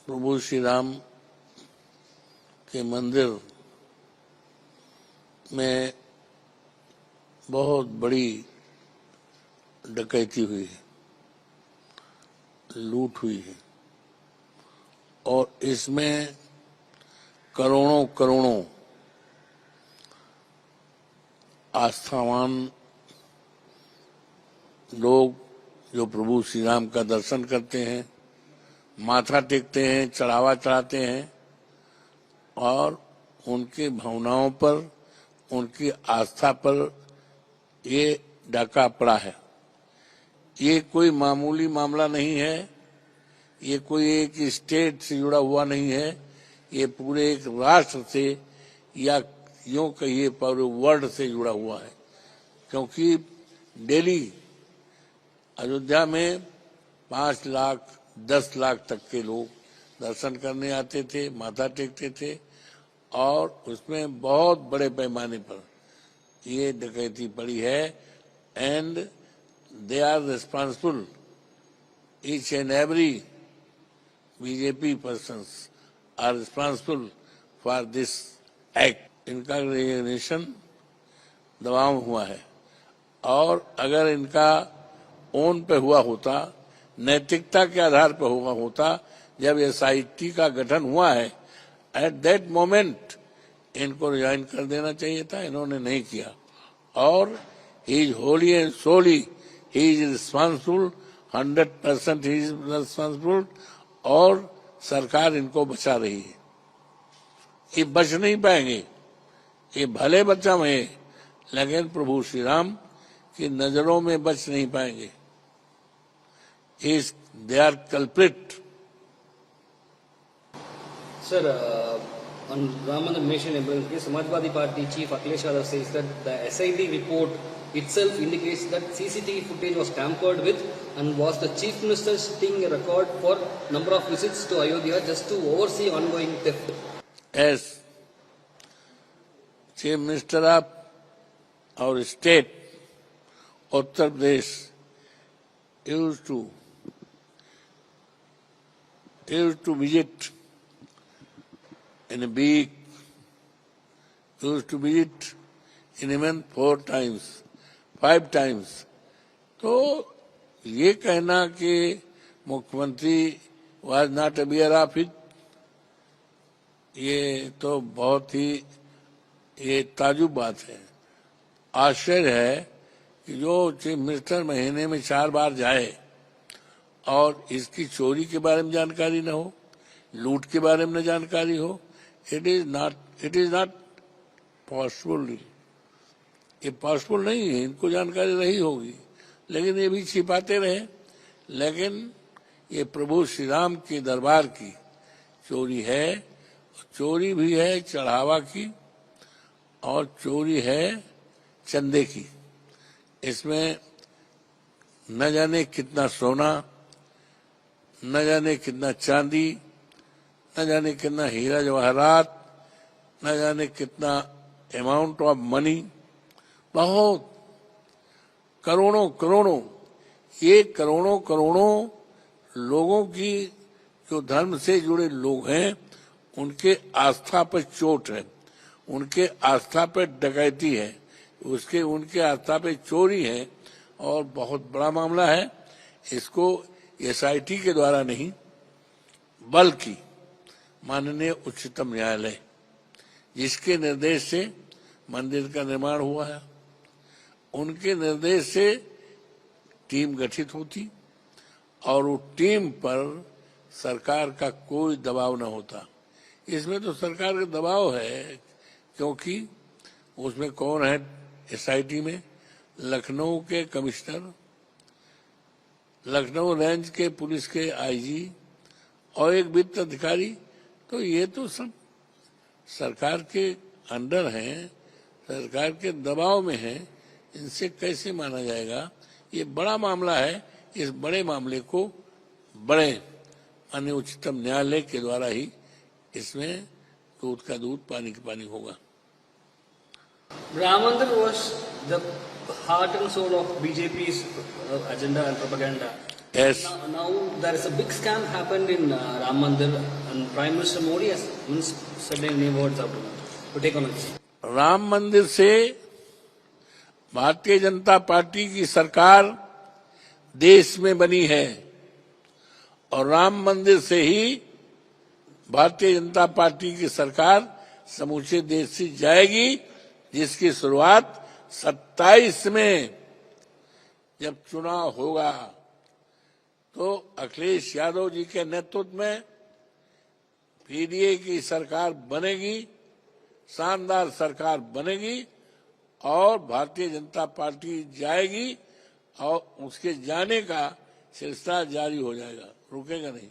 प्रभु श्री राम के मंदिर में बहुत बड़ी डकैती हुई है, लूट हुई है और इसमें करोड़ों करोड़ों आस्थावान लोग जो प्रभु श्री राम का दर्शन करते हैं, माथा टेकते हैं, चढ़ावा चढ़ाते हैं और उनकी भावनाओं पर, उनकी आस्था पर ये डाका पड़ा है। ये कोई मामूली मामला नहीं है, ये कोई एक स्टेट से जुड़ा हुआ नहीं है, ये पूरे एक राष्ट्र से या यूं कहिए पूरे वर्ल्ड से जुड़ा हुआ है। क्योंकि डेली अयोध्या में 5 लाख 10 लाख तक के लोग दर्शन करने आते थे, माथा टेकते थे और उसमें बहुत बड़े पैमाने पर ये डकैती पड़ी है। And they are responsible, each and every BJP persons are responsible for this act. इनका रेजिग्नेशन दबाव हुआ है और अगर इनका ओन पे हुआ होता, नैतिकता के आधार पर हुआ होता, जब एसआईटी का गठन हुआ है, एट दैट मोमेंट इनको रिजाइन कर देना चाहिए था, इन्होंने नहीं किया। और he is wholly and solely, he is responsible, 100% he is responsible और सरकार इनको बचा रही है। ये बच नहीं पाएंगे, ये भले बचा में, लेकिन प्रभु श्री राम की नजरों में बच नहीं पाएंगे। They are culprit. Sir, on Ramanand Nation Emergency case, Samajwadi Party Chief Akhilesh Yadav says that the SID report itself indicates that CCTV footage was tampered with and was the Chief Minister sitting a record for number of visits to Ayodhya just to oversee ongoing theft. As Chief Minister of our state, Uttar Pradesh, used to visit in a week, used to visit in a month 4 times, 5 times. तो ये कहना कि मुख्यमंत्री was not aware of it, ये तो बहुत ही ये ताजुब बात है। आश्चर्य है कि जो चीफ मिनिस्टर महीने में 4 बार जाए और इसकी चोरी के बारे में जानकारी न हो, लूट के बारे में न जानकारी हो, इट इज नॉट पॉसिबल। ये पॉसिबल नहीं है, इनको जानकारी रही होगी, लेकिन ये भी छिपाते रहे। लेकिन ये प्रभु श्री राम के दरबार की चोरी है, चोरी भी है चढ़ावा की और चोरी है चंदे की। इसमें न जाने कितना सोना, न जाने कितना चांदी, न जाने कितना हीरा जवाहरात, न जाने कितना अमाउंट ऑफ मनी, बहुत करोड़ों करोड़ों, ये करोड़ों करोड़ों लोगों की जो धर्म से जुड़े लोग हैं, उनके आस्था पर चोट है, उनके आस्था पर डकैती है, उनके आस्था पे चोरी है और बहुत बड़ा मामला है। इसको एसआईटी के द्वारा नहीं, बल्कि माननीय उच्चतम न्यायालय, जिसके निर्देश से मंदिर का निर्माण हुआ है, उनके निर्देश से टीम गठित होती और वो टीम पर सरकार का कोई दबाव न होता। इसमें तो सरकार का दबाव है, क्योंकि उसमें कौन है एसआईटी में? लखनऊ के कमिश्नर, लखनऊ रेंज के पुलिस के आईजी और एक वित्त अधिकारी। तो ये तो सब सरकार के अंडर हैं, सरकार के दबाव में हैं, इनसे कैसे माना जाएगा? ये बड़ा मामला है, इस बड़े मामले को बड़े माननीय उच्चतम न्यायालय के द्वारा ही इसमें दूध का दूध, पानी का पानी होगा। Ram Mandir was the heart and soul of BJP's agenda and propaganda. Yes. Now there is a big scam happened in Ram Mandir, and Prime Minister Modi has said any words to take on it. Ram मंदिर से Bharatiya Janata party की सरकार देश में बनी है और राम मंदिर से ही भारतीय जनता पार्टी की सरकार समूचे देश से जाएगी, जिसकी शुरुआत 27 में जब चुनाव होगा तो अखिलेश यादव जी के नेतृत्व में पीडीए की सरकार बनेगी, शानदार सरकार बनेगी और भारतीय जनता पार्टी जाएगी और उसके जाने का सिलसिला जारी हो जाएगा, रुकेगा नहीं।